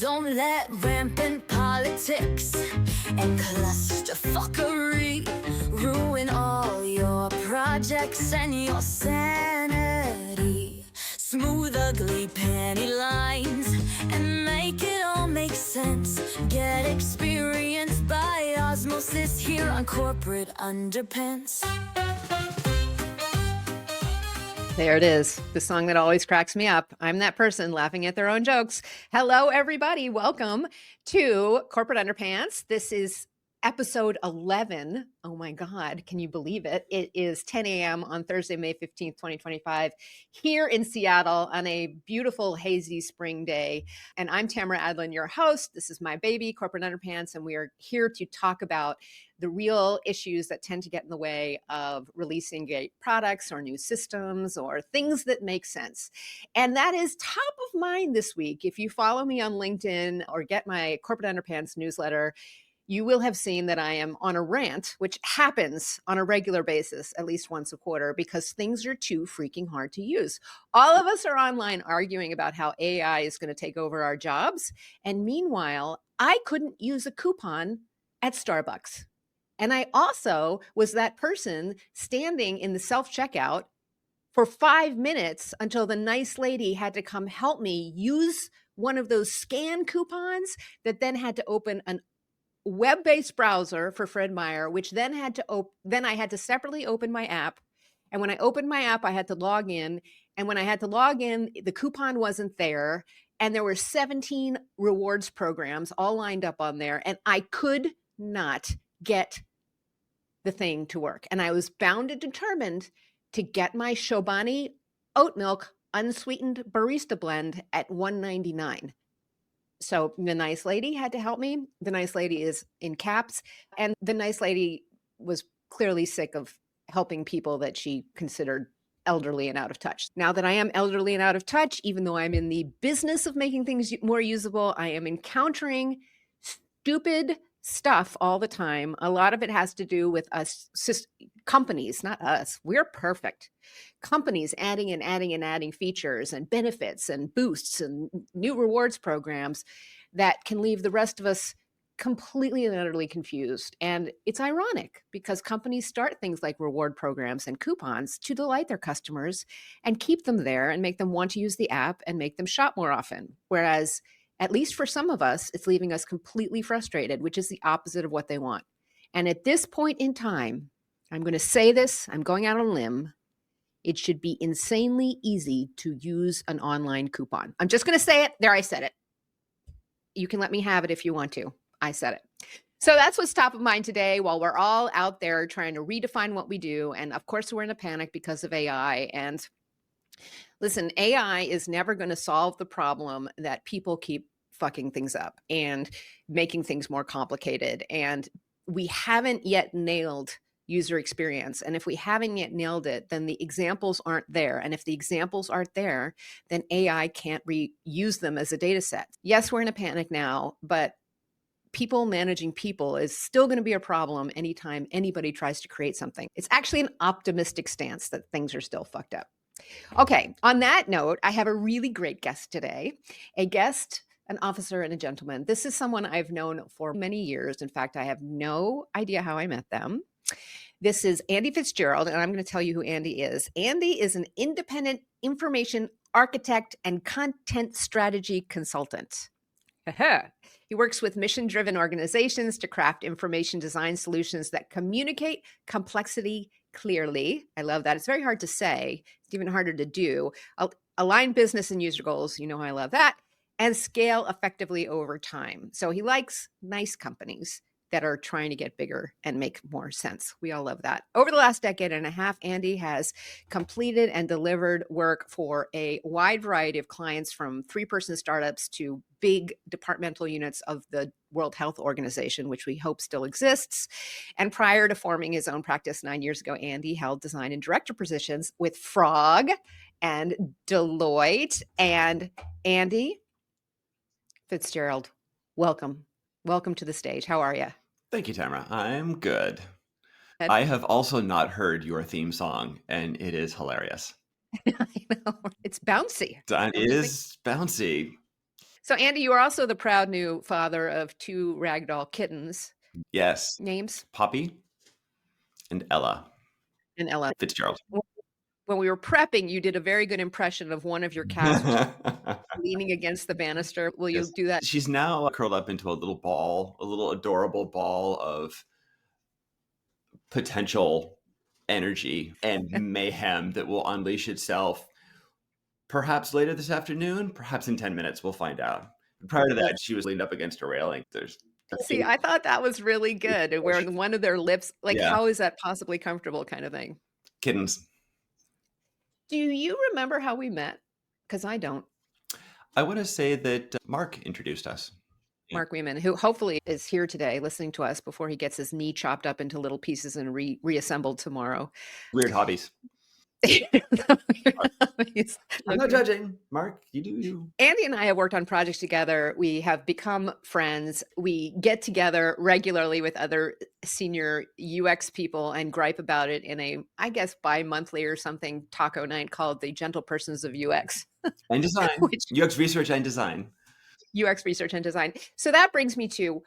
Don't let rampant politics and clusterfuckery ruin all your projects and your sanity. Smooth ugly penny lines and make it all make sense. Get experience by osmosis here on Corporate Underpants. There it is, the song that always cracks me up. I'm that person laughing at their own jokes. Hello, everybody. Welcome to Corporate Underpants. This is episode 11. Oh my God, can you believe it? It is 10 a.m. on Thursday, May 15th, 2025, here in Seattle on a beautiful, hazy spring day. And I'm Tamara Adlin, your host. This is my baby, Corporate Underpants, and we are here to talk about the real issues that tend to get in the way of releasing great products or new systems or things that make sense. And that is top of mind this week. If you follow me on LinkedIn or get my Corporate Underpants newsletter, you will have seen that I am on a rant, which happens on a regular basis, at least once a quarter, because things are too freaking hard to use. All of us are online arguing about how AI is going to take over our jobs. And meanwhile, I couldn't use a coupon at Starbucks. And I also was that person standing in the self-checkout for 5 minutes until the nice lady had to come help me use one of those scan coupons that then had to open an web-based browser for Fred Meyer, which then then I had to separately open my app. And when I opened my app, I had to log in. And when I had to log in, the coupon wasn't there. And there were 17 rewards programs all lined up on there. And I could not get the thing to work. And I was bound and determined to get my Chobani oat milk unsweetened barista blend at $1.99. So the nice lady had to help me. The nice lady is in caps. And the nice lady was clearly sick of helping people that she considered elderly and out of touch. Now that I am elderly and out of touch, even though I'm in the business of making things more usable, I am encountering stupid stuff all the time. A lot of it has to do with us, companies, not us. We're perfect. Companies adding and adding and adding features and benefits and boosts and new rewards programs that can leave the rest of us completely and utterly confused. And it's ironic because companies start things like reward programs and coupons to delight their customers and keep them there and make them want to use the app and make them shop more often. Whereas at least for some of us, it's leaving us completely frustrated, which is the opposite of what they want. And at this point in time, I'm going to say this, I'm going out on a limb. It should be insanely easy to use an online coupon. I'm just going to say it. There, I said it. You can let me have it if you want to. I said it. So that's what's top of mind today while we're all out there trying to redefine what we do. And of course, we're in a panic because of AI. And listen, AI is never going to solve the problem that people keep fucking things up and making things more complicated. And we haven't yet nailed user experience. And if we haven't yet nailed it, then the examples aren't there. And if the examples aren't there, then AI can't reuse them as a data set. Yes, we're in a panic now, but people managing people is still going to be a problem anytime anybody tries to create something. It's actually an optimistic stance that things are still fucked up. Okay, on that note, I have a really great guest today, a guest, an officer and a gentleman. This is someone I've known for many years. In fact, I have no idea how I met them. This is Andy Fitzgerald, and I'm going to tell you who Andy is. Andy is an independent information architect and content strategy consultant. He works with mission-driven organizations to craft information design solutions that communicate complexity clearly. I love that. It's very hard to say. It's even harder to do. Align business and user goals. You know how I love that. And scale effectively over time. So he likes nice companies that are trying to get bigger and make more sense. We all love that. Over the last decade and a half, Andy has completed and delivered work for a wide variety of clients, from 3-person startups to big departmental units of the World Health Organization, which we hope still exists. And prior to forming his own practice 9 years ago, Andy held design and director positions with Frog and Deloitte. And Andy Fitzgerald, welcome. Welcome to the stage. How are you? Thank you, Tamara. I'm good. Good. I have also not heard your theme song, and it is hilarious. I know. It's bouncy. It is bouncy. So, Andy, you are also the proud new father of 2 ragdoll kittens. Yes. Names? Poppy and Ella And Ella. Fitzgerald. When we were prepping, you did a very good impression of one of your cats, which is leaning against the banister. Will you Yes. do that? She's now curled up into a little ball, a little adorable ball of potential energy and mayhem that will unleash itself perhaps later this afternoon, perhaps in 10 minutes. We'll find out. Prior to that, she was leaned up against a railing. There's See, I thought that was really good, where one of their lips like, Yeah. how is that possibly comfortable kind of thing? Kittens. Do you remember how we met? Because I don't. I want to say that Mark introduced us. Yeah. Mark Weeman, who hopefully is here today listening to us before he gets his knee chopped up into little pieces and reassembled tomorrow. Weird hobbies. I'm not judging. Mark, you do you. Andy and I have worked on projects together. We have become friends. We get together regularly with other senior UX people and gripe about it in a, I guess, bi-monthly or something taco night called the Gentle Persons of UX. And design. UX research and design. UX research and design. So that brings me to,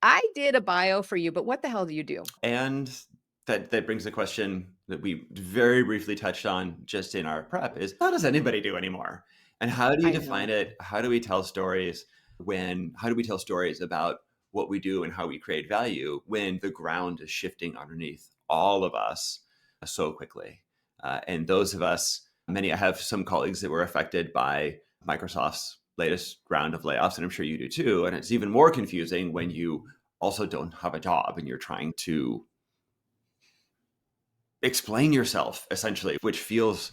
I did a bio for you, but what the hell do you do? And that brings the question that we very briefly touched on just in our prep is, how does anybody do anymore? And how do you define it? How do we tell stories how do we tell stories about what we do and how we create value when the ground is shifting underneath all of us so quickly? And those of us, I have some colleagues that were affected by Microsoft's latest round of layoffs, and I'm sure you do too. And it's even more confusing when you also don't have a job and you're trying to explain yourself, essentially, which feels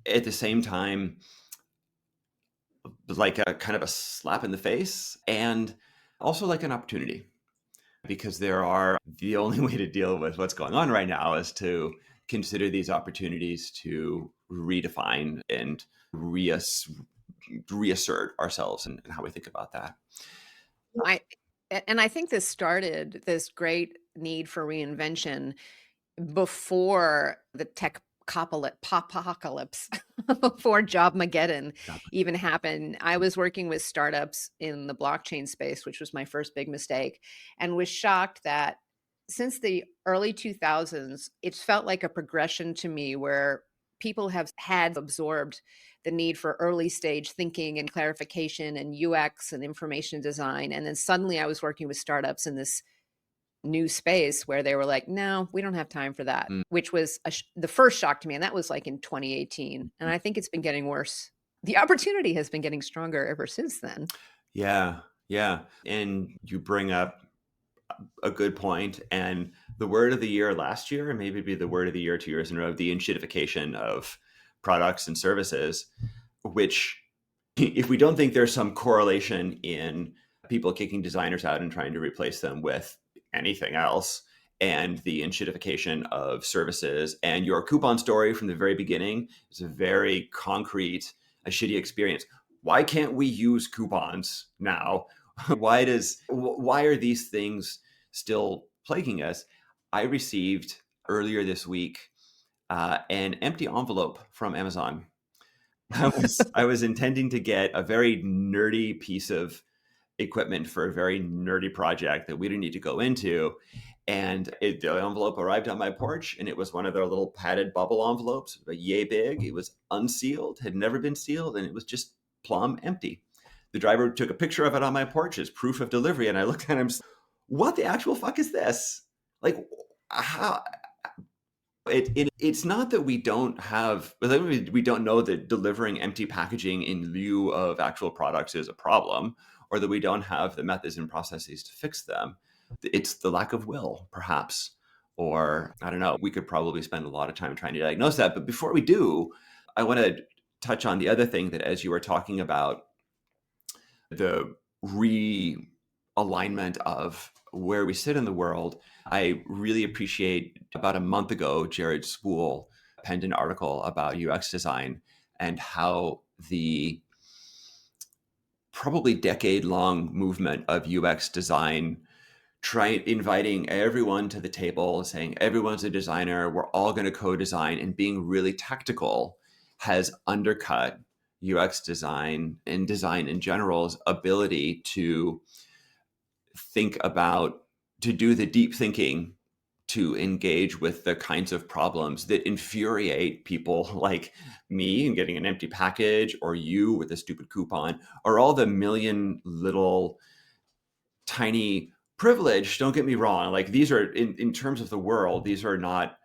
at the same time like a kind of a slap in the face and also like an opportunity, because the only way to deal with what's going on right now is to consider these opportunities to redefine and reassert ourselves and how we think about that. I think this started this great need for reinvention before the tech apocalypse, before Jobmageddon even happened. I was working with startups in the blockchain space, which was my first big mistake, and was shocked that since the early 2000s, it's felt like a progression to me where people had absorbed the need for early stage thinking and clarification and UX and information design. And then suddenly I was working with startups in this new space where they were like, no, we don't have time for that, which was the first shock to me. And that was like in 2018. And I think it's been getting worse. The opportunity has been getting stronger ever since then. Yeah. Yeah. And you bring up a good point. And the word of the year last year, and maybe be the word of the year 2 years in a row, the enshittification of products and services, which if we don't think there's some correlation in people kicking designers out and trying to replace them with anything else, and the enshittification of services, and your coupon story from the very beginning is a very concrete, a shitty experience. Why can't we use coupons now? Why are these things still plaguing us? I received earlier this week an empty envelope from Amazon. I was intending to get a very nerdy piece of equipment for a very nerdy project that we didn't need to go into. And the envelope arrived on my porch, and it was one of their little padded bubble envelopes, yay big. It was unsealed, had never been sealed, and it was just plumb empty. The driver took a picture of it on my porch as proof of delivery, and I looked at him, what the actual fuck is this? Like, how? It's not that we don't know that delivering empty packaging in lieu of actual products is a problem, or that we don't have the methods and processes to fix them. It's the lack of will, perhaps, or I don't know. We could probably spend a lot of time trying to diagnose that. But before we do, I want to touch on the other thing that, as you were talking about the realignment of where we sit in the world, I really appreciate about a month ago, Jared Spool penned an article about UX design and how the probably decade-long movement of UX design, inviting everyone to the table, saying everyone's a designer, we're all going to co-design, and being really tactical, has undercut UX design and design in general's ability to to do the deep thinking, to engage with the kinds of problems that infuriate people like me and getting an empty package, or you with a stupid coupon, or all the million little tiny privilege. Don't get me wrong. Like, these are in terms of the world, these are not,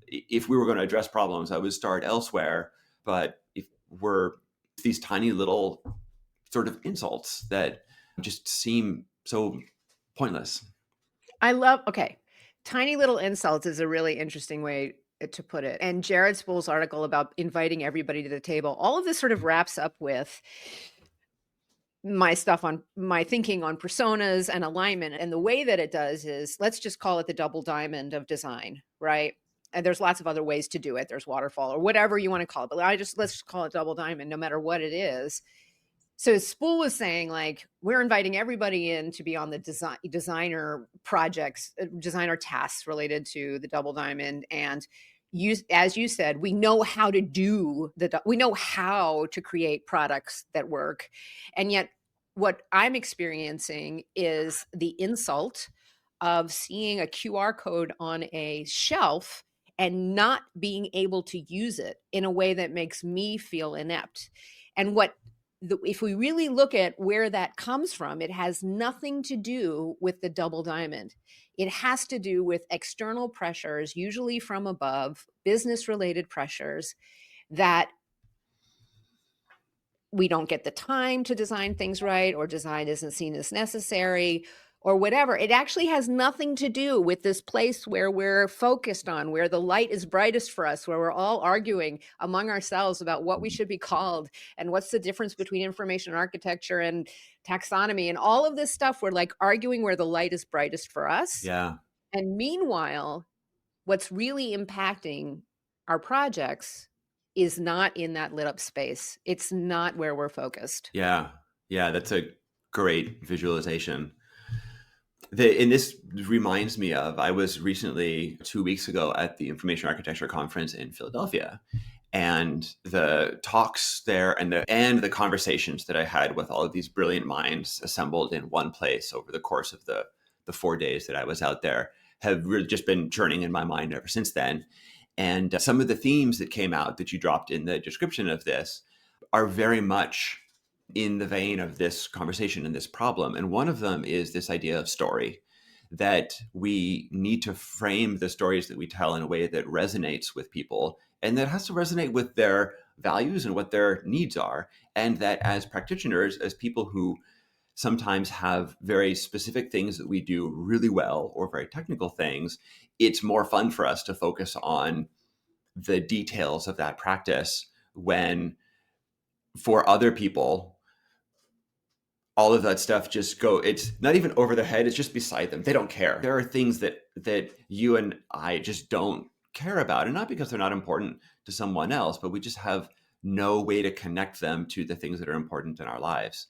if we were going to address problems, I would start elsewhere. But if we're these tiny little sort of insults that just seem so pointless. Okay. Tiny little insults is a really interesting way to put it. And Jared Spool's article about inviting everybody to the table, all of this sort of wraps up with my thinking on personas and alignment. And the way that it does is, let's just call it the double diamond of design, right? And there's lots of other ways to do it. There's waterfall or whatever you want to call it. But let's just call it double diamond, no matter what it is. So Spool was saying, like, we're inviting everybody in to be on the designer projects, designer tasks related to the double diamond. And as you said, we know how to we know how to create products that work. And yet what I'm experiencing is the insult of seeing a QR code on a shelf and not being able to use it in a way that makes me feel inept. And if we really look at where that comes from, it has nothing to do with the double diamond. It has to do with external pressures, usually from above, business-related pressures, that we don't get the time to design things right, or design isn't seen as necessary, or whatever. It actually has nothing to do with this place where we're focused on, where the light is brightest for us, where we're all arguing among ourselves about what we should be called and what's the difference between information architecture and taxonomy and all of this stuff. We're like arguing where the light is brightest for us. Yeah. And meanwhile, what's really impacting our projects is not in that lit up space. It's not where we're focused. Yeah. Yeah. That's a great visualization. And this reminds me of, I was recently 2 weeks ago at the Information Architecture Conference in Philadelphia, and the talks there and the conversations that I had with all of these brilliant minds assembled in one place over the course of the 4 days that I was out there have really just been churning in my mind ever since then. And some of the themes that came out that you dropped in the description of this are very much in the vein of this conversation and this problem. And one of them is this idea of story, that we need to frame the stories that we tell in a way that resonates with people, and that has to resonate with their values and what their needs are. And that as practitioners, as people who sometimes have very specific things that we do really well, or very technical things, it's more fun for us to focus on the details of that practice, when for other people, all of that stuff it's not even over their head, it's just beside them. They don't care. There are things that you and I just don't care about, and not because they're not important to someone else, but we just have no way to connect them to the things that are important in our lives.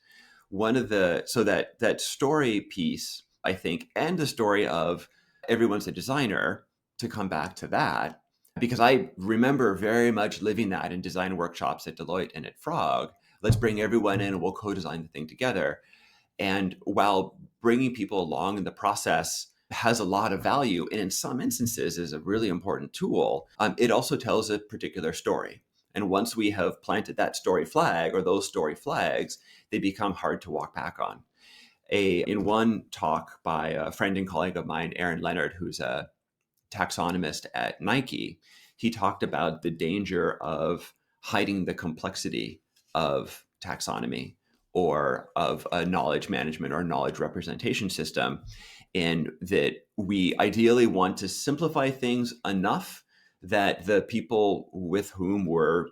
So that story piece, I think, and the story of everyone's a designer, to come back to that, because I remember very much living that in design workshops at Deloitte and at Frog. Let's bring everyone in and we'll co-design the thing together. And while bringing people along in the process has a lot of value, and in some instances is a really important tool, it also tells a particular story. And once we have planted that story flag, or those story flags, they become hard to walk back on. In one talk by a friend and colleague of mine, Aaron Leonard, who's a taxonomist at Nike, he talked about the danger of hiding the complexity of taxonomy, or of a knowledge management or knowledge representation system, and that we ideally want to simplify things enough that the people with whom we're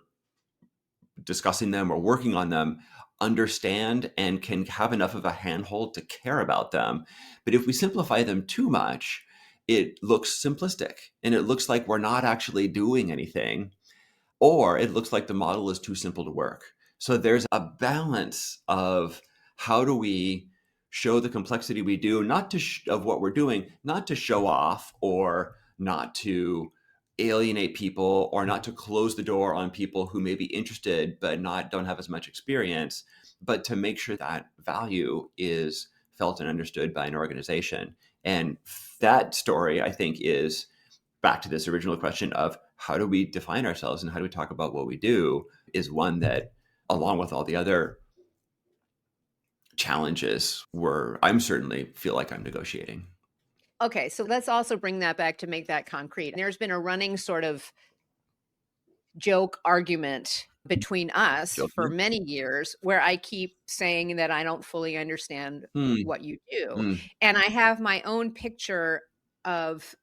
discussing them or working on them understand and can have enough of a handhold to care about them. But if we simplify them too much, it looks simplistic, and it looks like we're not actually doing anything, or it looks like the model is too simple to work. So there's a balance of how do we show the complexity we do, not to of what we're doing, not to show off or not to alienate people or not to close the door on people who may be interested but don't have as much experience, but to make sure that value is felt and understood by an organization. And that story, I think, is back to this original question of how do we define ourselves and how do we talk about what we do, is one that, along with all the other challenges, I'm certainly feel like I'm negotiating. Okay, so let's also bring that back to make that concrete. There's been a running sort of joke argument between us for Joking? many years where I keep saying that I don't fully understand Hmm. what you do. Hmm. And I have my own picture of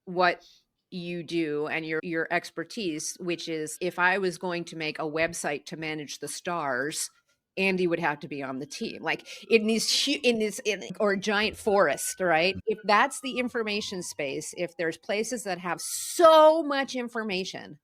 what you do and your expertise, which is if I was going to make a website to manage the stars, Andy would have to be on the team. Like or a giant forest, right? If that's the information space, if there's places that have so much information,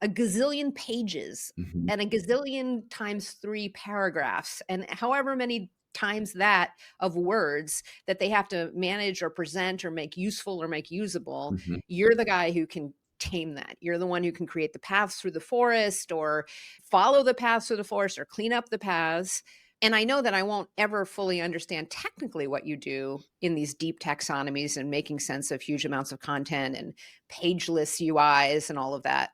a gazillion pages Mhm. and a gazillion times 3 paragraphs and however many times that of words that they have to manage or present or make useful or make usable, Mhm. you're the guy who can tame that. You're the one who can create the paths through the forest or follow the paths through the forest or clean up the paths. And I know that I won't ever fully understand technically what you do in these deep taxonomies and making sense of huge amounts of content and pageless UIs and all of that.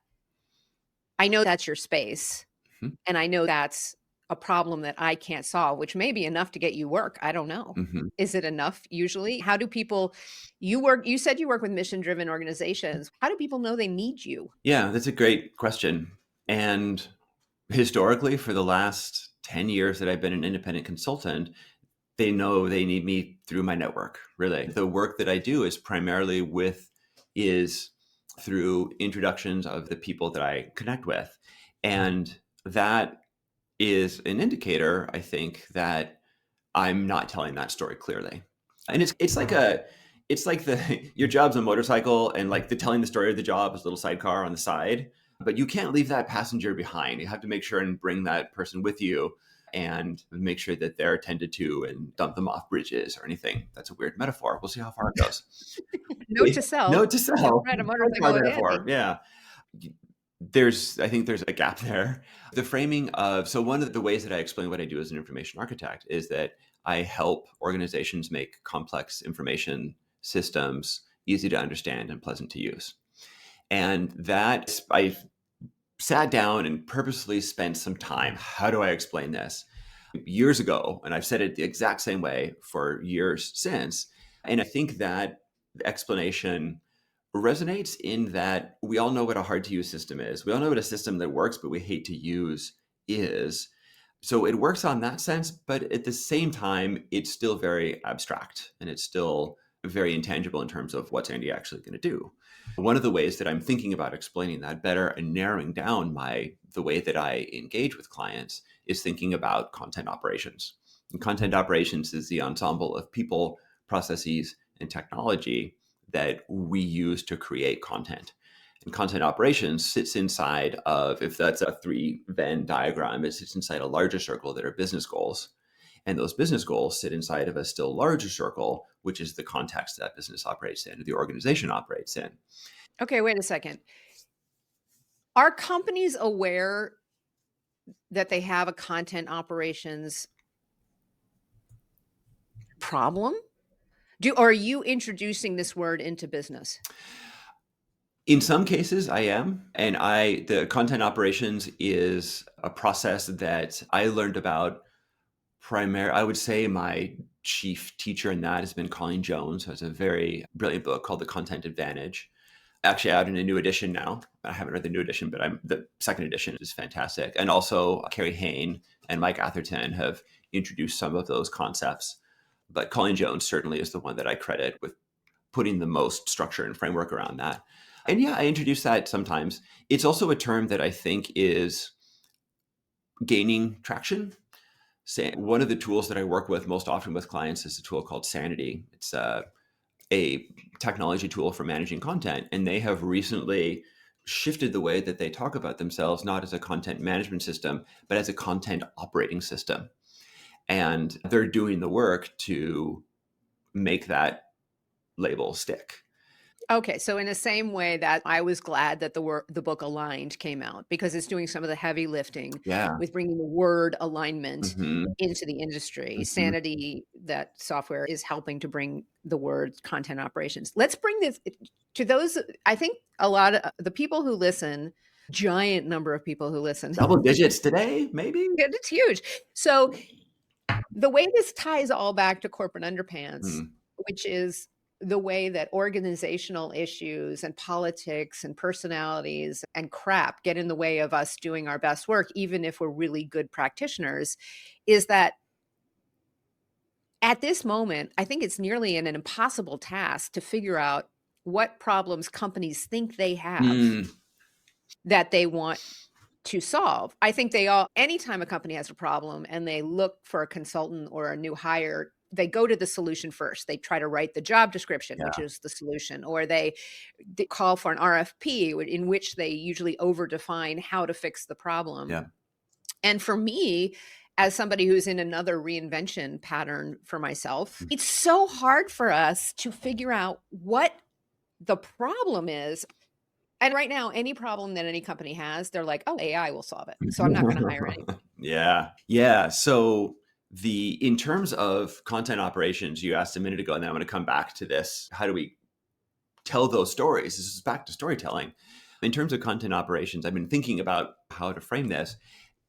I know that's your space, Mhm. and I know that's a problem that I can't solve, which may be enough to get you work. I don't know. Mhm. Is it enough usually? How do people you said you work with mission-driven organizations. How do people know they need you? Yeah, that's a great question. And historically, for the last 10 years that I've been an independent consultant, they know they need me through my network, really. The work that I do is through introductions of the people that I connect with. And that is an indicator, I think, that I'm not telling that story clearly. And it's like the your job's a motorcycle and like the telling the story of the job is a little sidecar on the side, but you can't leave that passenger behind. You have to make sure and bring that person with you and make sure that they're attended to and dump them off bridges or anything. That's a weird metaphor. We'll see how far it goes. Note to self, Note to don't self. ride a Sidecar motorcycle with metaphor. Andy. Yeah. I think there's a gap there. The framing of, so one of the ways that I explain what I do as an information architect is that I help organizations make complex information systems easy to understand and pleasant to use. And that I sat down and purposely spent some time. How do I explain this? Years ago, and I've said it the exact same way for years since. And I think that the explanation resonates in that we all know what a hard to use system is. We all know what a system that works, but we hate to use is. So it works on that sense, but at the same time, it's still very abstract and it's still very intangible in terms of what's Andy actually going to do. One of the ways that I'm thinking about explaining that better and narrowing down the way that I engage with clients is thinking about content operations. And content operations is the ensemble of people, processes, and technology that we use to create content. And content operations sits inside of, if that's a 3-Venn diagram, it sits inside a larger circle that are business goals. And those business goals sit inside of a still larger circle, which is the context that business operates in, or the organization operates in. Okay, wait a second. Are companies aware that they have a content operations problem? Or are you introducing this word into business? In some cases, I am. And the content operations is a process that I learned about I would say my chief teacher in that has been Colleen Jones, who has a very brilliant book called The Content Advantage. Actually out in a new edition now. I haven't read the new edition, but the second edition is fantastic. And also Carrie Hain and Mike Atherton have introduced some of those concepts. But Colleen Jones certainly is the one that I credit with putting the most structure and framework around that. And yeah, I introduce that sometimes. It's also a term that I think is gaining traction. One of the tools that I work with most often with clients is a tool called Sanity. It's a technology tool for managing content. And they have recently shifted the way that they talk about themselves, not as a content management system, but as a content operating system. And they're doing the work to make that label stick. Okay, so in the same way that I was glad that the book Aligned came out because it's doing some of the heavy lifting Yeah. with bringing the word alignment Hmm. into the industry. Hmm. Sanity, that software is helping to bring the word content operations. Let's bring this to those. I think a lot of the people who listen, giant number of people who listen. Double digits today, maybe? It's huge. So the way this ties all back to corporate underpants, Mm. which is the way that organizational issues and politics and personalities and crap get in the way of us doing our best work, even if we're really good practitioners, is that at this moment, I think it's nearly an impossible task to figure out what problems companies think they have Mm. that they want to solve. I think anytime a company has a problem and they look for a consultant or a new hire, they go to the solution first. They try to write the job description, which Yeah. is the solution, or they call for an RFP in which they usually overdefine how to fix the problem. Yeah. And for me, as somebody who's in another reinvention pattern for myself, it's so hard for us to figure out what the problem is. And right now, any problem that any company has, they're like, oh, AI will solve it. So I'm not going to hire anybody. Yeah. Yeah. So in terms of content operations, you asked a minute ago, and then I'm going to come back to this. How do we tell those stories? This is back to storytelling. In terms of content operations, I've been thinking about how to frame this.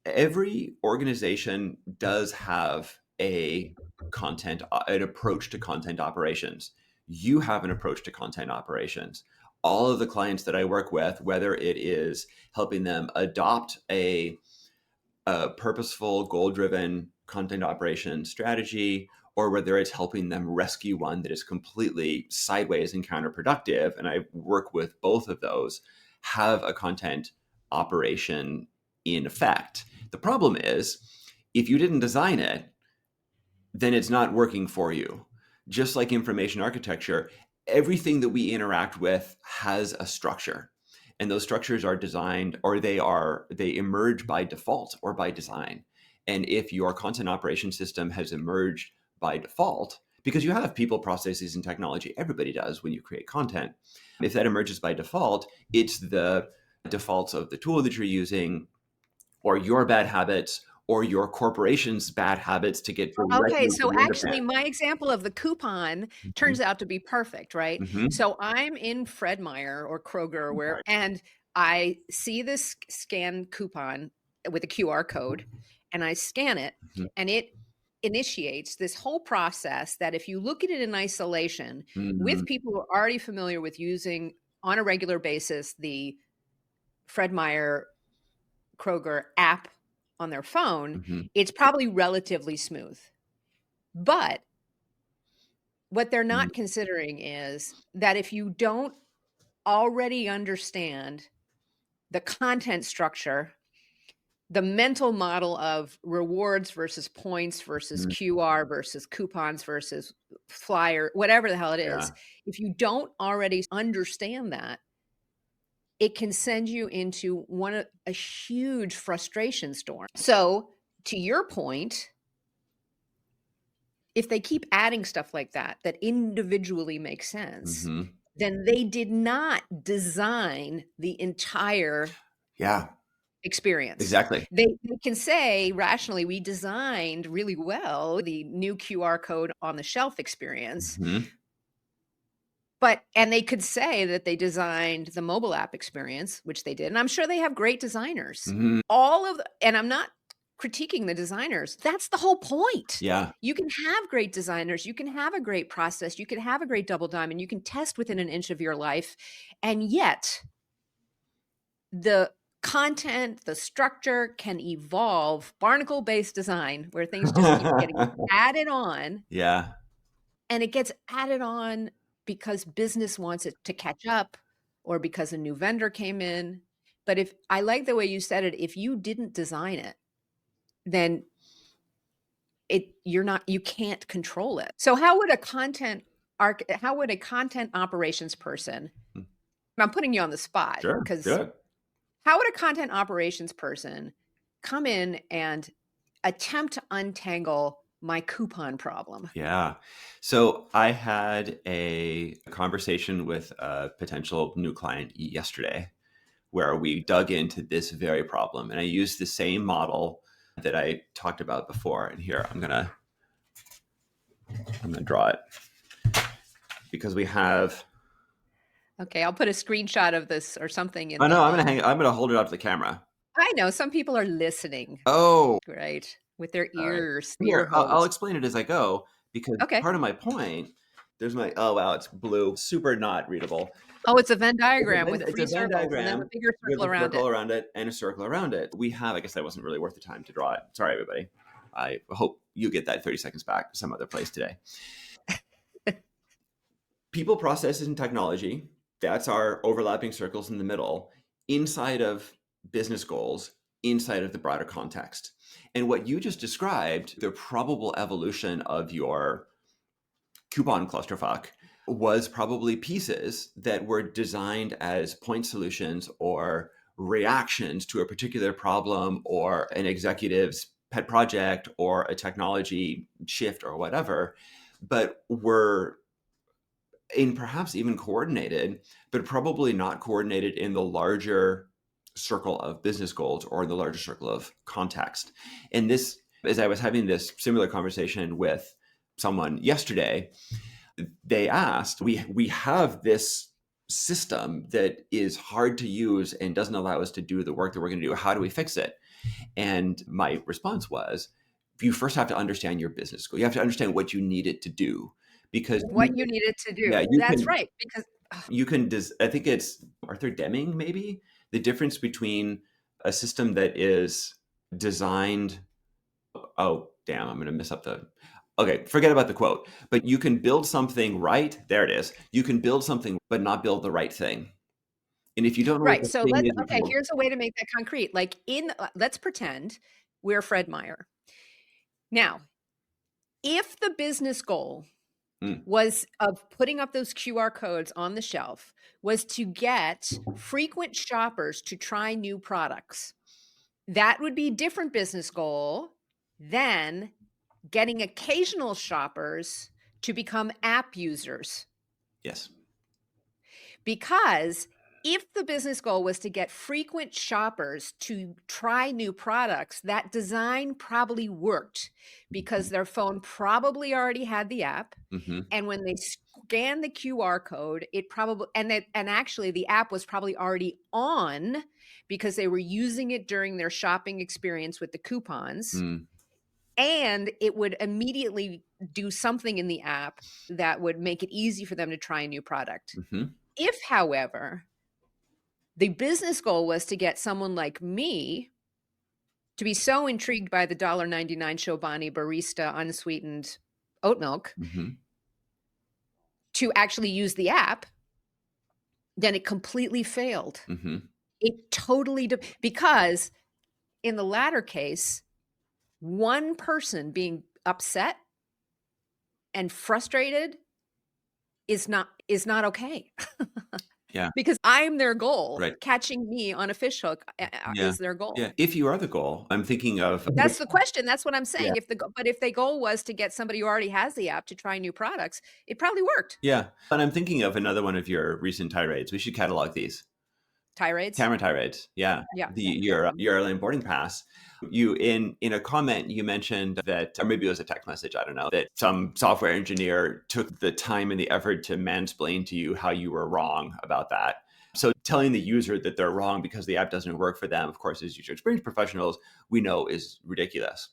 Every organization does have an approach to content operations. You have an approach to content operations. All of the clients that I work with, whether it is helping them adopt a purposeful, goal-driven content operation strategy, or whether it's helping them rescue one that is completely sideways and counterproductive, and I work with both of those, have a content operation in effect. The problem is, if you didn't design it, then it's not working for you. Just like information architecture, everything that we interact with has a structure. And those structures are designed, or they emerge by default or by design. And if your content operation system has emerged by default, because you have people, processes, and technology, everybody does when you create content. If that emerges by default, it's the defaults of the tool that you're using, or your bad habits, or your corporation's bad habits to get Okay, directly to so the actually underpants. my example of the coupon turns out to be perfect, right? Mhm. So I'm in Fred Meyer or Kroger or where, Right. and I see this scan coupon with a QR code, and I scan it, Mhm. and it initiates this whole process that if you look at it in isolation with Mhm. people who are already familiar with using on a regular basis the Fred Meyer Kroger app on their phone, Mhm. it's probably relatively smooth. But what they're Mhm. not considering is that if you don't already understand the content structure, the mental model of rewards versus points versus Mhm. QR versus coupons versus flyer, whatever the hell it is, Yeah. if you don't already understand that, it can send you into a huge frustration storm. So, to your point, if they keep adding stuff like that individually makes sense, Mhm. then they did not design the entire Yeah. experience. Exactly. They can say rationally, we designed really well the new QR code on the shelf experience, Mhm. and they could say that they designed the mobile app experience, which they did. And I'm sure they have great designers. Mhm. And I'm not critiquing the designers. That's the whole point. Yeah. You can have great designers, you can have a great process, you can have a great double diamond, you can test within an inch of your life. And yet the content, the structure can evolve, barnacle-based design, where things just keep getting added on, Yeah. and it gets added on because business wants it to catch up or because a new vendor came in. But if I like the way you said it, if you didn't design it, then you can't control it. So how would a content operations person, Mm. I'm putting you on the spot Sure. because Good. how would a content operations person come in and attempt to untangle my coupon problem. Yeah. So I had a conversation with a potential new client yesterday where we dug into this very problem. And I used the same model that I talked about before. And here I'm gonna draw it because we have. Okay, I'll put a screenshot of this or something in Oh the. no, I'm gonna hold it up to the camera. I know some people are listening, Oh, right, with their all right. ears, Here, ear I'll holes. explain it as I go because Okay. part of my point. There's my. Oh wow, it's blue, super not readable. Oh, it's a Venn It's a diagram Venn, with it's 3 a Venn circles and then a diagram bigger with circle a around circle it. around it and a circle around it. We have, I guess that wasn't really worth the time to draw it. Sorry, everybody. I hope you get that 30 seconds back some other place today. People, processes, and technology, that's our overlapping circles in the middle, inside of business goals, inside of the broader context. And what you just described, the probable evolution of your coupon clusterfuck, was probably pieces that were designed as point solutions or reactions to a particular problem or an executive's pet project or a technology shift or whatever, but were in perhaps even coordinated, but probably not coordinated in the larger circle of business goals or the larger circle of context. And this, as I was having this similar conversation with someone yesterday, they asked, we have this system that is hard to use and doesn't allow us to do the work that we're going to do. How do we fix it? And my response was, you first have to understand your business goal. You have to understand what you need it to do, because What you needed to yeah, do. That's right, because you can I think it's Arthur Deming, maybe, the difference between a system that is designed. Oh, damn, I'm going to mess up the. Okay, forget about the quote. But you can build something right. There it is. You can build something, but not build the right thing. And if you don't know what right, the so thing let's is, okay, here's a way to make that concrete. Like let's pretend we're Fred Meyer. Now, if the business goal was of putting up those QR codes on the shelf was to get frequent shoppers to try new products, that would be a different business goal than getting occasional shoppers to become app users. yes. Because if the business goal was to get frequent shoppers to try new products, that design probably worked because their phone probably already had the app. Mm-hmm. And when they scan the QR code, it probably, and actually the app was probably already on because they were using it during their shopping experience with the coupons. And it would immediately do something in the app that would make it easy for them to try a new product. Mm-hmm. If, however, the business goal was to get someone like me to be so intrigued by the $1.99 Chobani barista unsweetened oat milk Mm-hmm. to actually use the app, then it completely failed. Mm-hmm. It totally because in the latter case, one person being upset and frustrated is not okay. Yeah. Because I'm their goal. Right. Catching me on a fish hook is their goal. Yeah. If you are the goal, I'm thinking of. That's the question. That's what I'm saying. Yeah. If the goal was to get somebody who already has the app to try new products, it probably worked. Yeah. And I'm thinking of another one of your recent tirades. We should catalog these. Tirades? Camera tirades. Yeah. Yeah. Your airline boarding pass. You in a comment you mentioned that, or maybe it was a text message, I don't know, that some software engineer took the time and the effort to mansplain to you how you were wrong about that. So telling the user that they're wrong because the app doesn't work for them, of course, as user experience professionals, we know is ridiculous.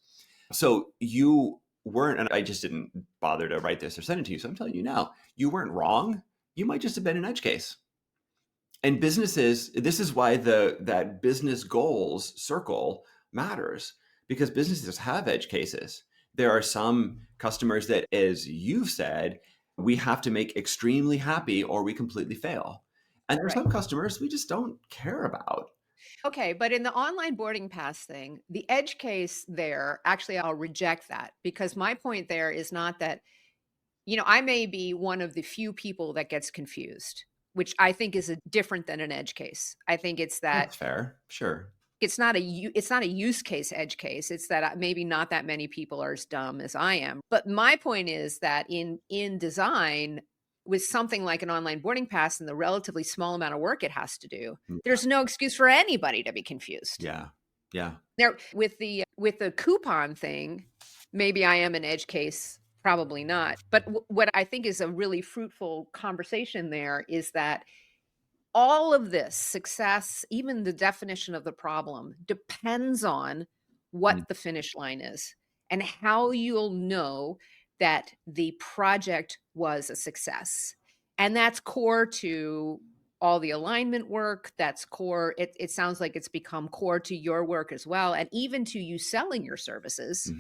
So you weren't, and I just didn't bother to write this or send it to you. So I'm telling you now, you weren't wrong. You might just have been an edge case. And businesses, this is why that business goals circle matters, because businesses have edge cases. There are some customers that, as you've said, we have to make extremely happy or we completely fail. And there are some customers we just don't care about. Okay, but in the online boarding pass thing, the edge case there, actually, I'll reject that because my point there is not that, I may be one of the few people that gets confused, which I think is different than an edge case. I think it's that. That's fair. Sure. it's not a use case edge case. It's that maybe not that many people are as dumb as I am. But my point is that in design, with something like an online boarding pass and the relatively small amount of work it has to do, there's no excuse for anybody to be confused. Yeah. Yeah. There with the coupon thing, maybe I am an edge case, probably not. But what I think is a really fruitful conversation there is that all of this success, even the definition of the problem, depends on what the finish line is and how you'll know that the project was a success. And that's core to all the alignment work. That's core. It sounds like it's become core to your work as well. And even to you selling your services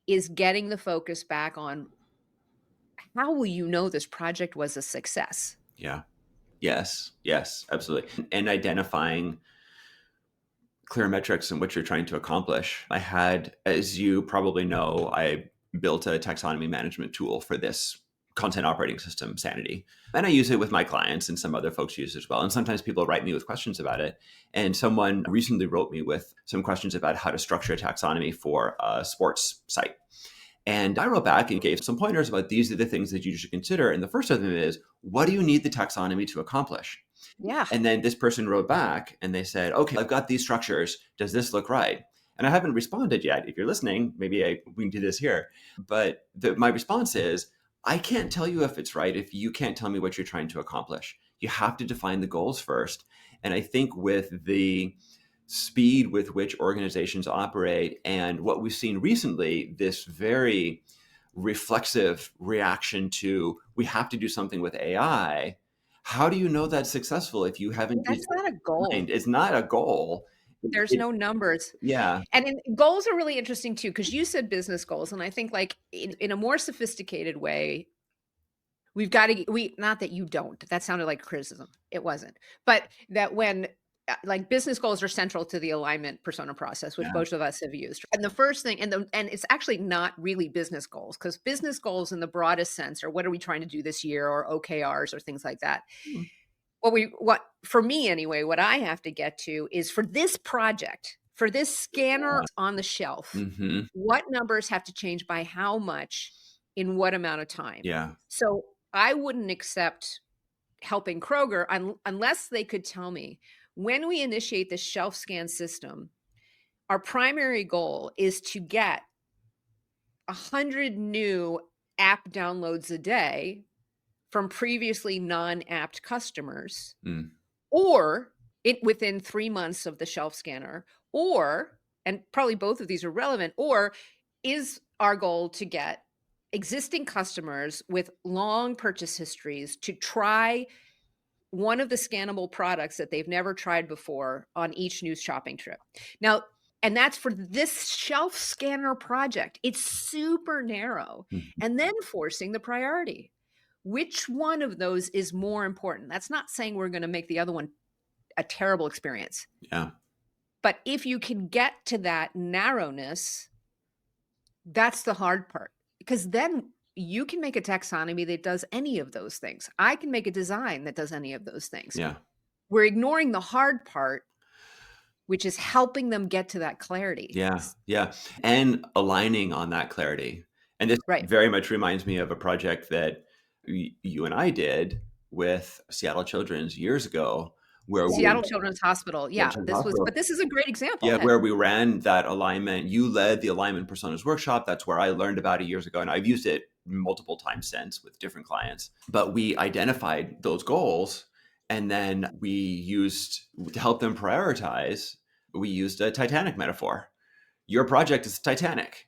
is getting the focus back on how will you know this project was a success? Yeah. Yes. Yes, absolutely. And identifying clear metrics and what you're trying to accomplish. I had, as you probably know, I built a taxonomy management tool for this content operating system, Sanity. And I use it with my clients, and some other folks use it as well. And sometimes people write me with questions about it. And someone recently wrote me with some questions about how to structure a taxonomy for a sports site. And I wrote back and gave some pointers about these are the things that you should consider. And the first of them is, what do you need the taxonomy to accomplish? Yeah. And then this person wrote back and they said, okay, I've got these structures. Does this look right? And I haven't responded yet. If you're listening, maybe we can do this here. But my response is, I can't tell you if it's right if you can't tell me what you're trying to accomplish. You have to define the goals first. And I think with the speed with which organizations operate and what we've seen recently, this very reflexive reaction to we have to do something with AI. How do you know that's successful if you haven't? That's not a goal. It's not a goal. There's no numbers. Yeah. And goals are really interesting too, because you said business goals. And I think like in a more sophisticated way, we've got to, not that you don't, that sounded like criticism. It wasn't. But that when like business goals are central to the alignment persona process, which both of us have used. And the first thing, and it's actually not really business goals, because business goals in the broadest sense are what are we trying to do this year, or OKRs or things like that. What for me anyway, what I have to get to is for this project, for this scanner on the shelf, what numbers have to change by how much in what amount of time? Yeah. So I wouldn't accept helping Kroger unless they could tell me, when we initiate the shelf scan system, our primary goal is to get 100 new app downloads a day from previously non-apt customers, or within 3 months of the shelf scanner, or, and probably both of these are relevant, or is our goal to get existing customers with long purchase histories to try one of the scannable products that they've never tried before on each new shopping trip. Now, and that's for this shelf scanner project. It's super narrow. And then forcing the priority. Which one of those is more important? That's not saying we're going to make the other one a terrible experience. Yeah. But if you can get to that narrowness, that's the hard part. Because then you can make a taxonomy that does any of those things. I can make a design that does any of those things. Yeah. We're ignoring the hard part, which is helping them get to that clarity. Yeah. Yeah. And aligning on that clarity. And this very much reminds me of a project that you and I did with Seattle Children's years ago, where Seattle Children's Hospital. Yeah, but this is a great example. Yeah, where we ran that alignment. You led the alignment personas workshop. That's where I learned about it years ago, and I've used it multiple times since with different clients. But we identified those goals, and then we used, to help them prioritize, we used a Titanic metaphor. Your project is Titanic.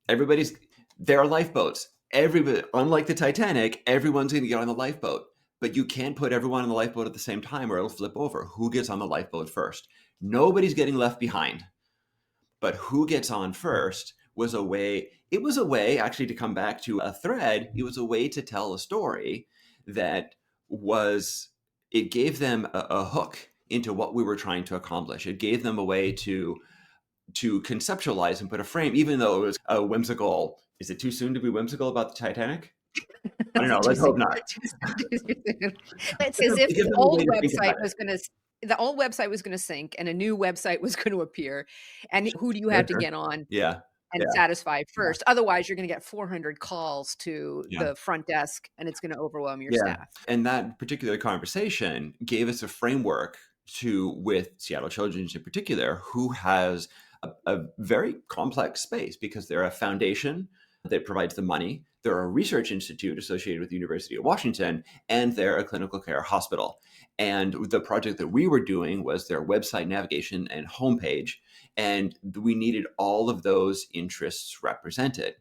There are lifeboats. Everybody, unlike the Titanic, everyone's going to get on the lifeboat. But you can't put everyone on the lifeboat at the same time or it'll flip over. Who gets on the lifeboat first? Nobody's getting left behind. But who gets on first was a way, actually, to come back to a thread, it was a way to tell a story that it gave them a hook into what we were trying to accomplish. It gave them a way to conceptualize and put a frame, even though it was a whimsical. Is it too soon to be whimsical about the Titanic? I don't know. Let's hope not. It's as if the old website was going to the old website was going to sync and a new website was going to appear. And who do you have to Sure. get on Yeah. and Yeah. satisfy Yeah. first? Otherwise, you're going to get 400 calls to Yeah. the front desk and it's going to overwhelm your Yeah. staff. And that particular conversation gave us a framework to, with Seattle Children's in particular, who has a very complex space because they're a foundation that provides the money. They're a research institute associated with the University of Washington, and they're a clinical care hospital. And the project that we were doing was their website navigation and homepage. And we needed all of those interests represented.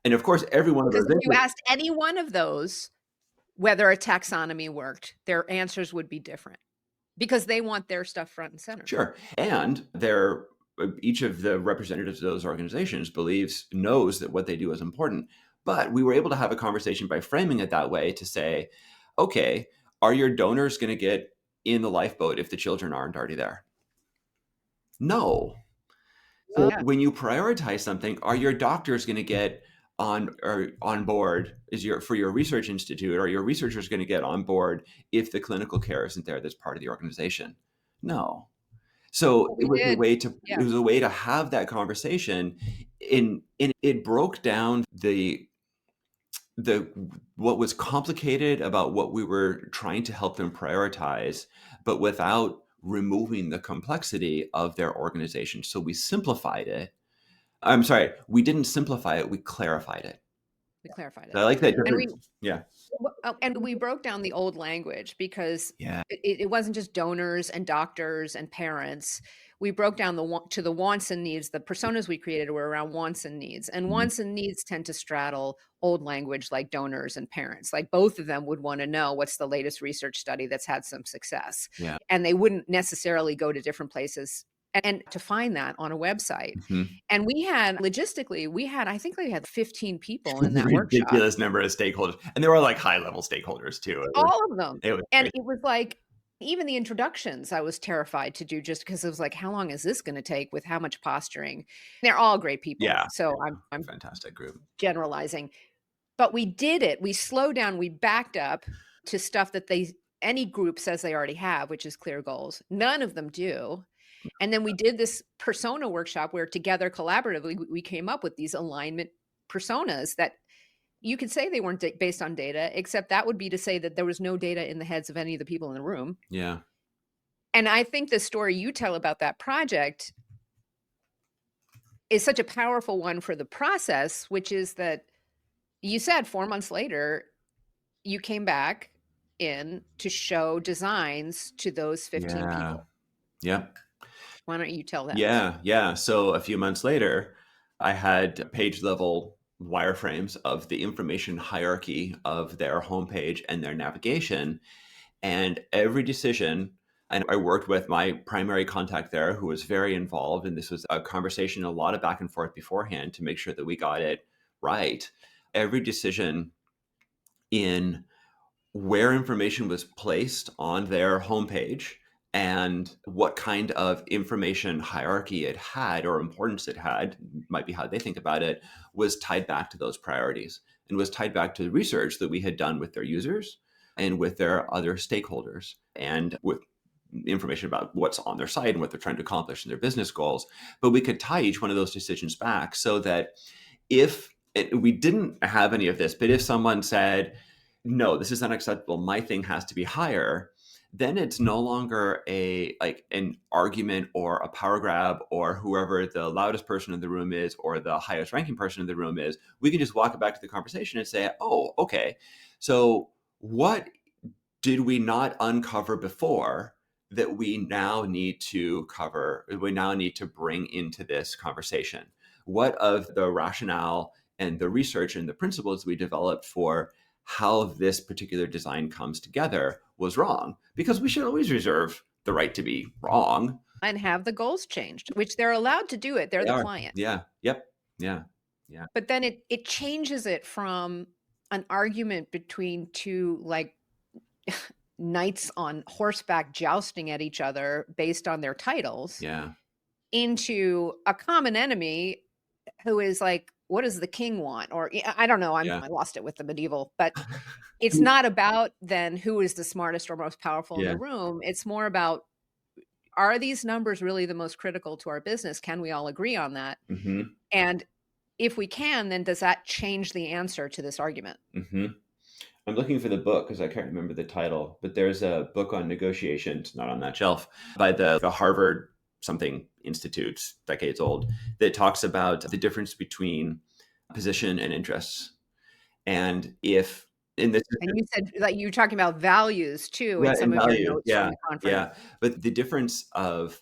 And of course, every one of Because those if you interests. asked any one of those whether a taxonomy worked, their answers would be different because they want their stuff front and center. Sure. And they're each of the representatives of those organizations knows that what they do is important. But we were able to have a conversation by framing it that way to say, okay, are your donors going to get in the lifeboat if the children aren't already there? No. So Yeah. when you prioritize something, are your doctors going to get on board for your research institute? Are your researchers going to get on board if the clinical care isn't there that's part of the organization? No. So What it we was a did. way to Yeah. it was a way to have that conversation. In it broke down the what was complicated about what we were trying to help them prioritize, but without removing the complexity of their organization. So we simplified it. I'm sorry, we didn't simplify it, we clarified it. We clarified So it. I like that And we difference. Yeah. and we broke down the old language because Yeah. it wasn't just donors and doctors and parents. We broke down to the wants and needs. The personas we created were around wants and needs. And Mhm. wants and needs tend to straddle old language like donors and parents. Like both of them would want to know what's the latest research study that's had some success. Yeah. And they wouldn't necessarily go to different places and to find that on a website. Mhm. And I think we had 15 people in that workshop. Ridiculous number of stakeholders. And they were like high level stakeholders too. All of them. It was And great. it was like, even the introductions, I was terrified to do just because it was like, how long is this going to take with how much posturing? They're all great people. Yeah. So I'm Fantastic group. generalizing. But we did it. We slowed down. We backed up to stuff that any group says they already have, which is clear goals. None of them do. And then we did this persona workshop where together collaboratively, we came up with these alignment personas that you could say they weren't based on data, except that would be to say that there was no data in the heads of any of the people in the room. Yeah. And I think the story you tell about that project is such a powerful one for the process, which is that you said 4 months later, you came back in to show designs to those 15 people. Yep. Why don't you tell that? Yeah. So a few months later, I had page level wireframes of the information hierarchy of their homepage and their navigation. And every decision, and I worked with my primary contact there who was very involved. And this was a conversation, a lot of back and forth beforehand to make sure that we got it right. Every decision in where information was placed on their homepage and what kind of information hierarchy it had or importance it had, might be how they think about it, was tied back to those priorities and was tied back to the research that we had done with their users and with their other stakeholders and with information about what's on their site and what they're trying to accomplish in their business goals. But we could tie each one of those decisions back so that we didn't have any of this, but if someone said, no, this is unacceptable, my thing has to be higher, then it's no longer an argument or a power grab or whoever the loudest person in the room is or the highest ranking person in the room is. We can just walk it back to the conversation and say, oh, okay, so what did we not uncover before that we now need to cover, we now need to bring into this conversation? What of the rationale and the research and the principles we developed for how this particular design comes together was wrong? Because we should always reserve the right to be wrong. And have the goals changed, which they're allowed to do it. They're the client. Yeah. Yep. Yeah. But then it changes it from an argument between two like knights on horseback jousting at each other based on their titles into a common enemy who is like, what does the king want? Or I don't know. I lost it with the medieval, but it's not about then who is the smartest or most powerful in the room. It's more about are these numbers really the most critical to our business? Can we all agree on that? Hmm. And if we can, then does that change the answer to this argument? Hmm. I'm looking for the book because I can't remember the title, but there's a book on negotiations, not on that shelf, by the Harvard something institute, decades old, that talks about the difference between position and interests. And if in this, And you said that you were talking about values too in yeah, some and of your value, notes from yeah, the conference. yeah, but the difference of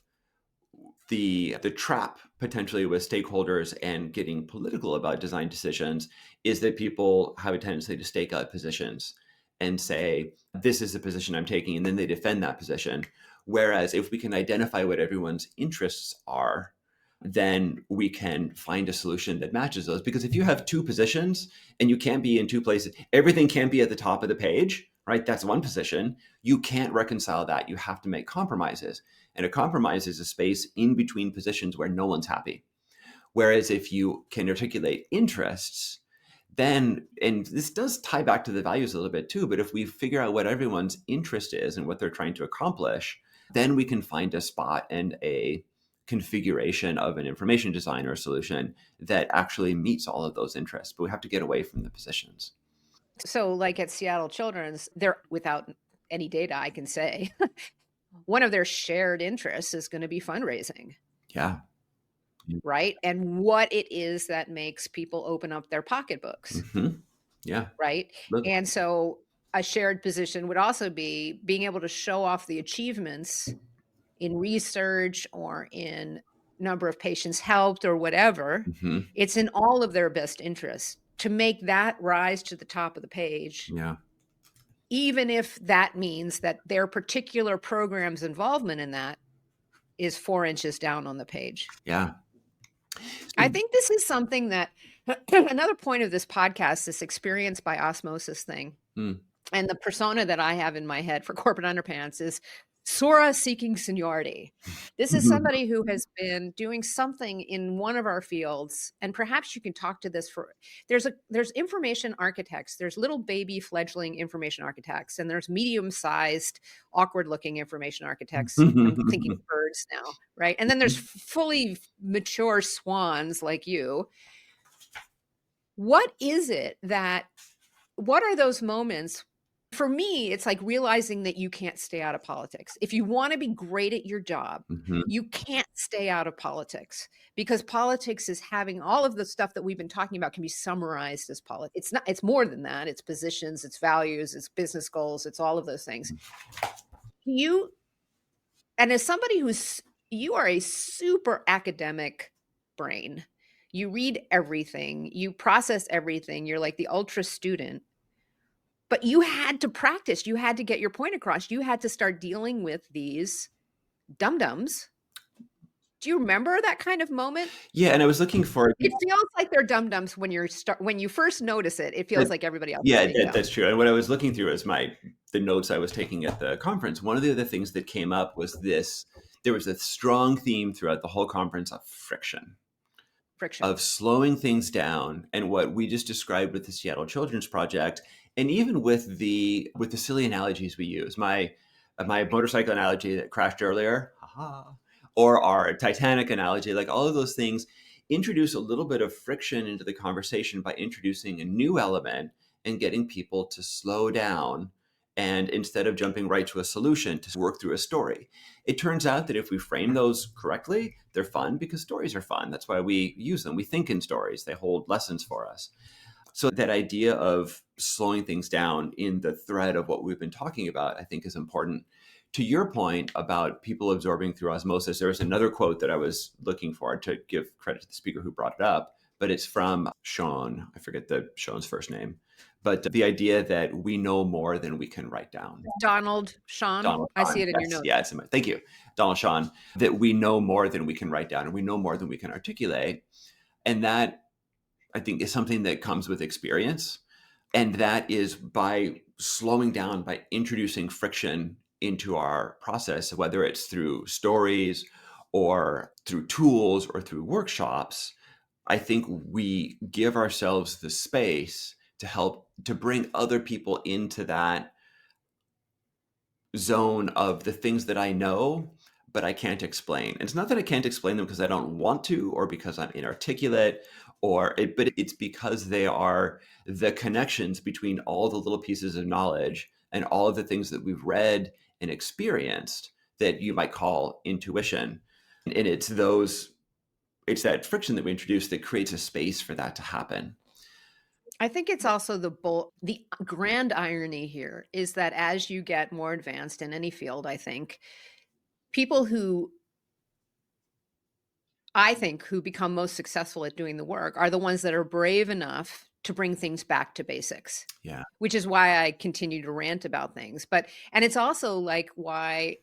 the trap potentially with stakeholders and getting political about design decisions is that people have a tendency to stake out positions and say, this is the position I'm taking, and then they defend that position. Whereas if we can identify what everyone's interests are, then we can find a solution that matches those. Because if you have two positions and you can't be in two places, everything can't be at the top of the page, right? That's one position. You can't reconcile that. You have to make compromises. And a compromise is a space in between positions where no one's happy. Whereas if you can articulate interests, then, and this does tie back to the values a little bit too, but if we figure out what everyone's interest is and what they're trying to accomplish, then we can find a spot and a configuration of an information design or solution that actually meets all of those interests. But we have to get away from the positions. So like at Seattle Children's, they're without any data I can say, one of their shared interests is going to be fundraising. Yeah. Right. And what it is that makes people open up their pocketbooks. Mm-hmm. Yeah. Right. And so a shared position would also be being able to show off the achievements in research or in number of patients helped or whatever. Mm-hmm. It's in all of their best interests to make that rise to the top of the page. Yeah. Even if that means that their particular program's involvement in that is 4 inches down on the page. Yeah. I think this is something that another point of this podcast, this experience by osmosis thing, and the persona that I have in my head for corporate underpants is Sora seeking seniority. This is somebody who has been doing something in one of our fields, and perhaps you can talk to this for there's information architects, there's little baby fledgling information architects, and there's medium-sized, awkward-looking information architects. I'm thinking birds now, right? And then there's fully mature swans like you. What is it that what are those moments? For me, it's like realizing that you can't stay out of politics. If you want to be great at your job, you can't stay out of politics because politics is having all of the stuff that we've been talking about can be summarized as politics. It's not, it's more than that. It's positions, it's values, it's business goals, it's all of those things. And as somebody you are a super academic brain. You read everything, you process everything. You're like the ultra student. But you had to practice. You had to get your point across. You had to start dealing with these dum-dums. Do you remember that kind of moment? Yeah, and I was looking for It feels like they're dum-dums when you first notice it. It feels like everybody else. Yeah, that's true. And what I was looking through is the notes I was taking at the conference. One of the other things that came up was this. There was a strong theme throughout the whole conference of friction. Of slowing things down, and what we just described with the Seattle Children's Project, and even with the silly analogies we use, my motorcycle analogy that crashed earlier, or our Titanic analogy, like all of those things introduce a little bit of friction into the conversation by introducing a new element and getting people to slow down. And instead of jumping right to a solution, to work through a story. It turns out that if we frame those correctly, they're fun because stories are fun. That's why we use them. We think in stories. They hold lessons for us. So that idea of slowing things down in the thread of what we've been talking about, I think is important. To your point about people absorbing through osmosis, there was another quote that I was looking for to give credit to the speaker who brought it up, but it's from Sean. I forget Sean's first name. But the idea that we know more than we can write down. Donald Sean. I see it in your notes. Yeah, thank you. Donald Sean, that we know more than we can write down and we know more than we can articulate. And that, I think, is something that comes with experience. And that is by slowing down, by introducing friction into our process, whether it's through stories or through tools or through workshops. I think we give ourselves the space to help to bring other people into that zone of the things that I know, but I can't explain. And it's not that I can't explain them because I don't want to or because I'm inarticulate but it's because they are the connections between all the little pieces of knowledge and all of the things that we've read and experienced that you might call intuition. And it's that friction that we introduce that creates a space for that to happen. I think it's also the grand irony here is that as you get more advanced in any field, I think people who become most successful at doing the work are the ones that are brave enough to bring things back to basics. Yeah. Which is why I continue to rant about things. And it's also like why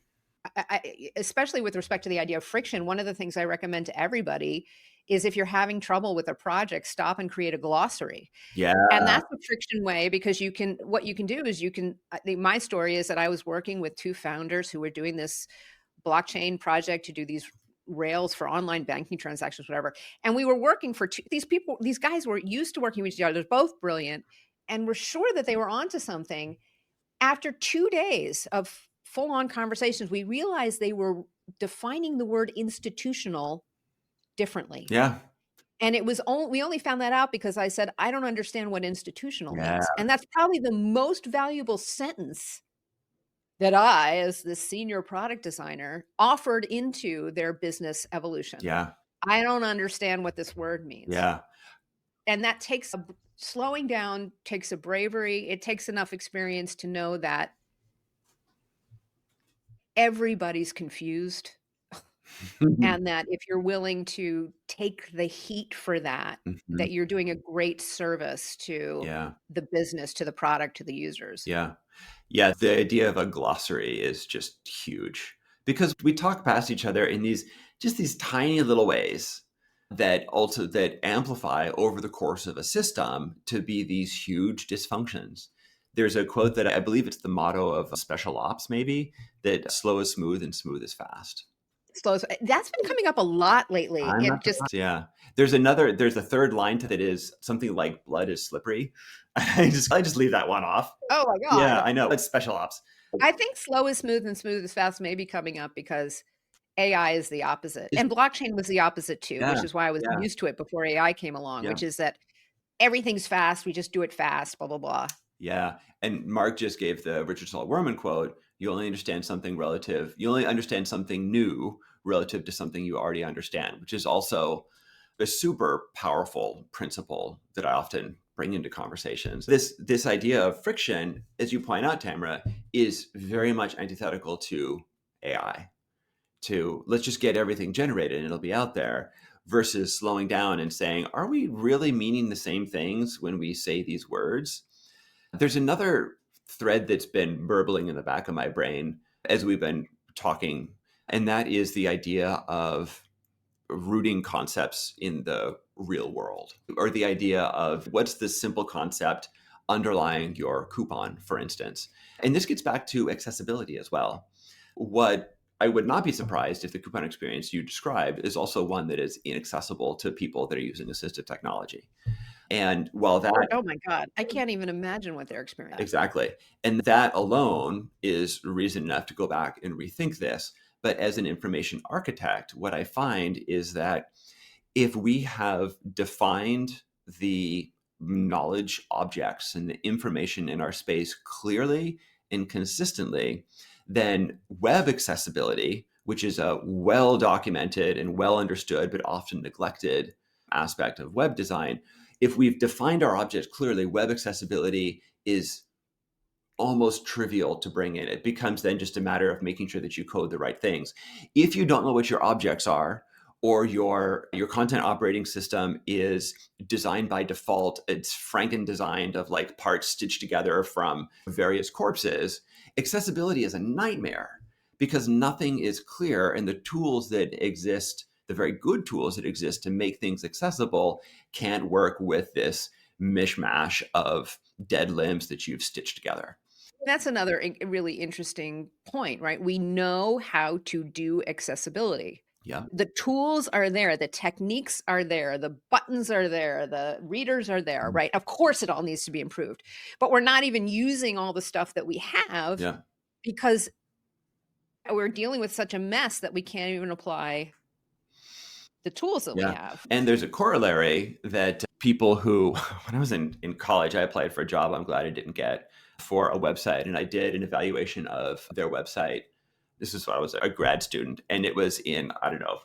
especially with respect to the idea of friction, one of the things I recommend to everybody is if you're having trouble with a project, stop and create a glossary. Yeah. And that's a friction way because what you can do is my story is that I was working with two founders who were doing this blockchain project to do these rails for online banking transactions, whatever. And we were working for these guys were used to working with each other. They're both brilliant and we're sure that they were onto something. After 2 days of full-on conversations, we realized they were defining the word institutional differently. Yeah. And we only found that out because I said, I don't understand what institutional Yeah. means. And that's probably the most valuable sentence that I, as the senior product designer, offered into their business evolution. Yeah. I don't understand what this word means. Yeah. And that slowing down takes a bravery. It takes enough experience to know that everybody's confused. And that if you're willing to take the heat for that, that you're doing a great service to the business, to the product, to the users. Yeah. Yeah. The idea of a glossary is just huge because we talk past each other in these tiny little ways that amplify over the course of a system to be these huge dysfunctions. There's a quote that I believe it's the motto of special ops, maybe, that slow is smooth and smooth is fast. That's been coming up a lot lately. Yeah. There's a third line to that is something like blood is slippery. I just leave that one off. Oh my God. Yeah, I know. It's special ops. I think slow is smooth and smooth is fast may be coming up because AI is the opposite. And blockchain was the opposite too, which is why I was used to it before AI came along, which is that everything's fast. We just do it fast, blah, blah, blah. Yeah. And Mark just gave the Richard Saul Wurman quote, you only understand something new relative to something you already understand, which is also a super powerful principle that I often bring into conversations. This idea of friction, as you point out, Tamara, is very much antithetical to AI, to let's just get everything generated and it'll be out there, versus slowing down and saying, are we really meaning the same things when we say these words? There's another thread that's been burbling in the back of my brain as we've been talking, and that is the idea of rooting concepts in the real world, or the idea of what's the simple concept underlying your coupon, for instance. And this gets back to accessibility as well. What I would not be surprised if the coupon experience you described is also one that is inaccessible to people that are using assistive technology. And while that... Oh my God, I can't even imagine what they're experiencing. Exactly. And that alone is reason enough to go back and rethink this. But as an information architect, what I find is that if we have defined the knowledge objects and the information in our space clearly and consistently, then web accessibility, which is a well-documented and well-understood but often neglected aspect of web design, if we've defined our objects clearly, web accessibility is almost trivial to bring in. It becomes then just a matter of making sure that you code the right things. If you don't know what your objects are, or your content operating system is designed by default, it's Franken designed of like parts stitched together from various corpses, accessibility is a nightmare because nothing is clear, and the tools that exist, the very good tools that exist to make things accessible, can't work with this mishmash of dead limbs that you've stitched together. That's another really interesting point, right? We know how to do accessibility. Yeah. The tools are there, the techniques are there, the buttons are there, the readers are there, right? Of course, it all needs to be improved, but we're not even using all the stuff that we have because we're dealing with such a mess that we can't even apply the tools that we Yeah. have. And there's a corollary that people who, when I was in college, I applied for a job I'm glad I didn't get, for a website. And I did an evaluation of their website. This is when I was a grad student. And it was in, I don't know,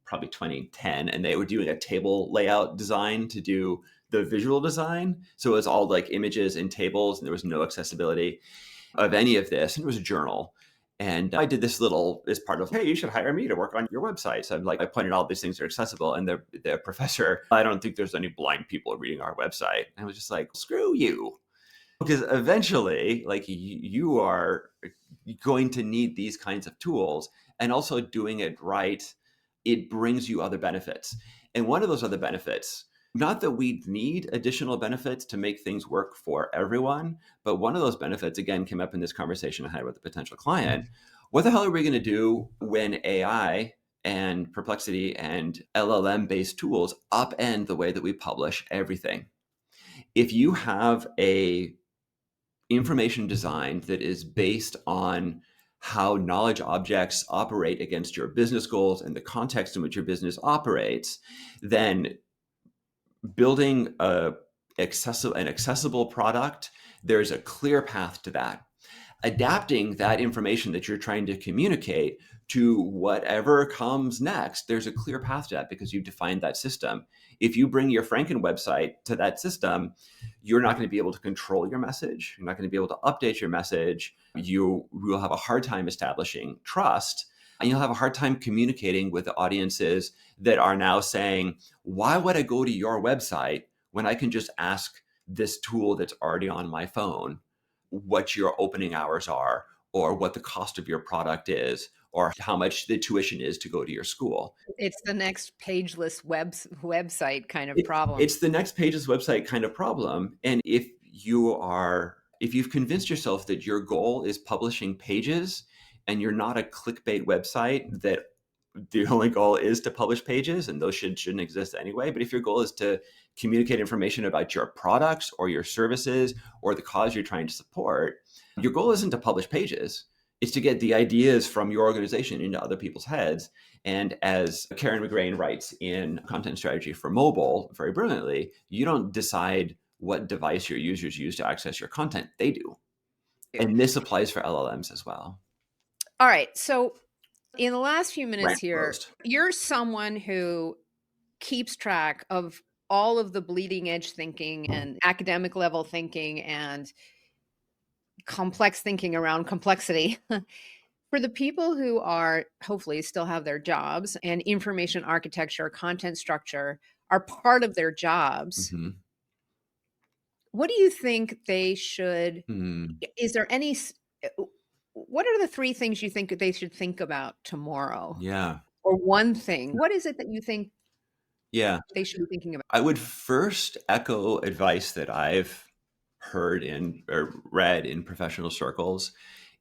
probably 2010. And they were doing a table layout design to do the visual design. So it was all like images and tables, and there was no accessibility of any of this. And it was a journal. And I did this as part of, hey, you should hire me to work on your website. So I'm like, I pointed out these things are accessible. And the professor, I don't think there's any blind people reading our website. And I was just like, screw you. Because eventually, like, you are going to need these kinds of tools, and also doing it right, it brings you other benefits. And one of those other benefits, not that we need additional benefits to make things work for everyone, but one of those benefits, again, came up in this conversation I had with a potential client. What the hell are we going to do when AI and Perplexity and LLM-based tools upend the way that we publish everything? If you have a information design that is based on how knowledge objects operate against your business goals and the context in which your business operates, then building an accessible product, there's a clear path to that. Adapting that information that you're trying to communicate to whatever comes next, there's a clear path to that because you've defined that system. If you bring your Franken website to that system, you're not going to be able to control your message. You're not going to be able to update your message. You will have a hard time establishing trust, and you'll have a hard time communicating with the audiences that are now saying, why would I go to your website when I can just ask this tool that's already on my phone what your opening hours are, or what the cost of your product is, or how much the tuition is to go to your school? It's the next pageless website kind of It, problem. it's the next page's website kind of problem. And if you've convinced yourself that your goal is publishing pages, and you're not a clickbait website that the only goal is to publish pages, and those shouldn't exist anyway. But if your goal is to communicate information about your products or your services or the cause you're trying to support, your goal isn't to publish pages. It's to get the ideas from your organization into other people's heads. And as Karen McGrain writes in Content Strategy for Mobile very brilliantly, you don't decide what device your users use to access your content. They do. And this applies for LLMs as well. All right. So in the last few minutes Rant here, closed. you're someone who keeps track of all of the bleeding edge thinking and academic level thinking and complex thinking around complexity. For the people who are hopefully still have their jobs and information architecture, content structure are part of their jobs, Mm-hmm. what do you think they should? Is there any? What are the three things you think they should think about tomorrow? Yeah. Or one thing? What is it that you think Yeah. they should be thinking about? I would first echo advice that I've heard or read in professional circles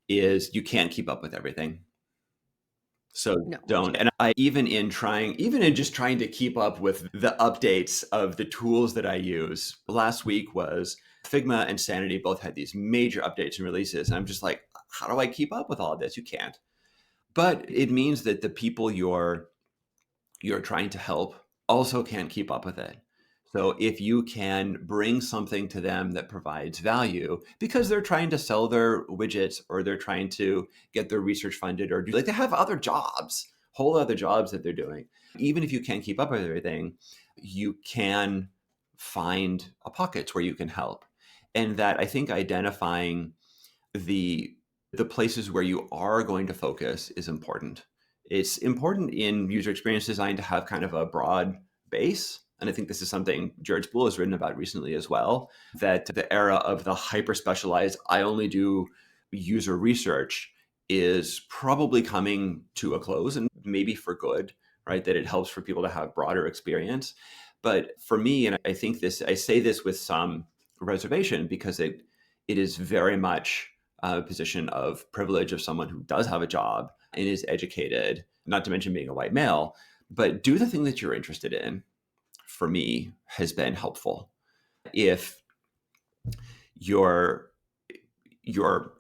is you can't keep up with everything. So No. don't. And I, even in just trying to keep up with the updates of the tools that I use, last week was Figma and Sanity both had these major updates and releases. And I'm just like, how do I keep up with all of this? You can't. But it means that the people you're trying to help also can't keep up with it. So if you can bring something to them that provides value because they're trying to sell their widgets, or they're trying to get their research funded, or they have other jobs, whole other jobs that they're doing. Even if you can't keep up with everything, you can find pockets where you can help. And that, I think, identifying the places where you are going to focus is important. It's important in user experience design to have kind of a broad base. And I think this is something George Boole has written about recently as well, that the era of the hyper specialized, I only do user research, is probably coming to a close, and maybe for good, right? That it helps for people to have broader experience. But for me, and I say this with some reservation, because it is very much a position of privilege of someone who does have a job and is educated, not to mention being a white male. But do the thing that you're interested in, for me, has been helpful. If you're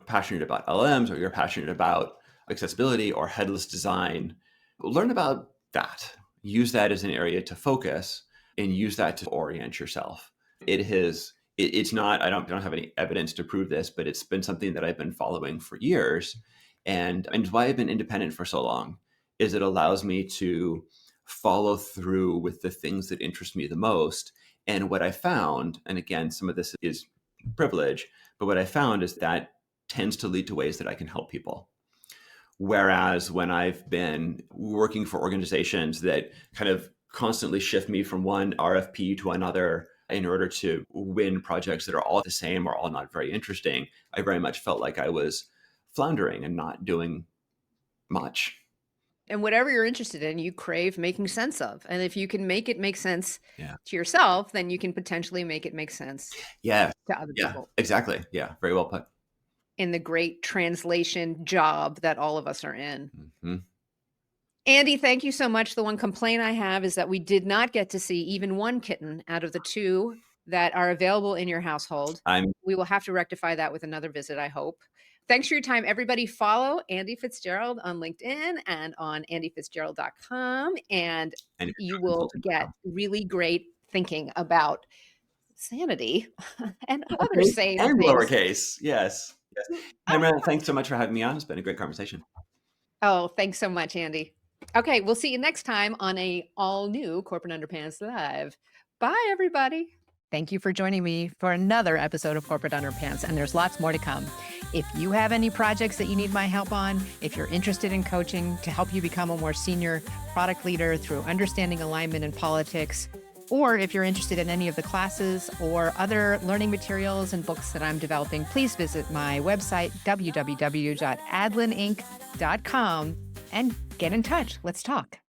passionate about LMs, or you're passionate about accessibility or headless design, learn about that. Use that as an area to focus and use that to orient yourself. It's not, I don't have any evidence to prove this, but it's been something that I've been following for years. And why I've been independent for so long is it allows me to follow through with the things that interest me the most. And what I found, and again, some of this is privilege, but what I found is that tends to lead to ways that I can help people. Whereas when I've been working for organizations that kind of constantly shift me from one RFP to another in order to win projects that are all the same or all not very interesting, I very much felt like I was floundering and not doing much. And whatever you're interested in, you crave making sense of. And if you can make it make sense Yeah. to yourself, then you can potentially make it make sense Yeah. to other Yeah. people Exactly. Yeah. Very well put. in the great translation job that all of us are in. Mm-hmm. Andy, thank you so much. The one complaint I have is that we did not get to see even one kitten out of the 2 that are available in your household. We will have to rectify that with another visit, I hope. Thanks for your time, everybody. Follow Andy Fitzgerald on LinkedIn and on andyfitzgerald.com, and you will get really great thinking about sanity and other sane and things. lowercase. Yes. Tamara, thanks so much for having me on. It's been a great conversation. Oh, thanks so much, Andy. Okay, we'll see you next time on a all-new Corporate Underpants Live. Bye, everybody. Thank you for joining me for another episode of Corporate Underpants, and there's lots more to come. If you have any projects that you need my help on, if you're interested in coaching to help you become a more senior product leader through understanding alignment and politics, or if you're interested in any of the classes or other learning materials and books that I'm developing, please visit my website, www.adlininc.com, and get in touch. Let's talk.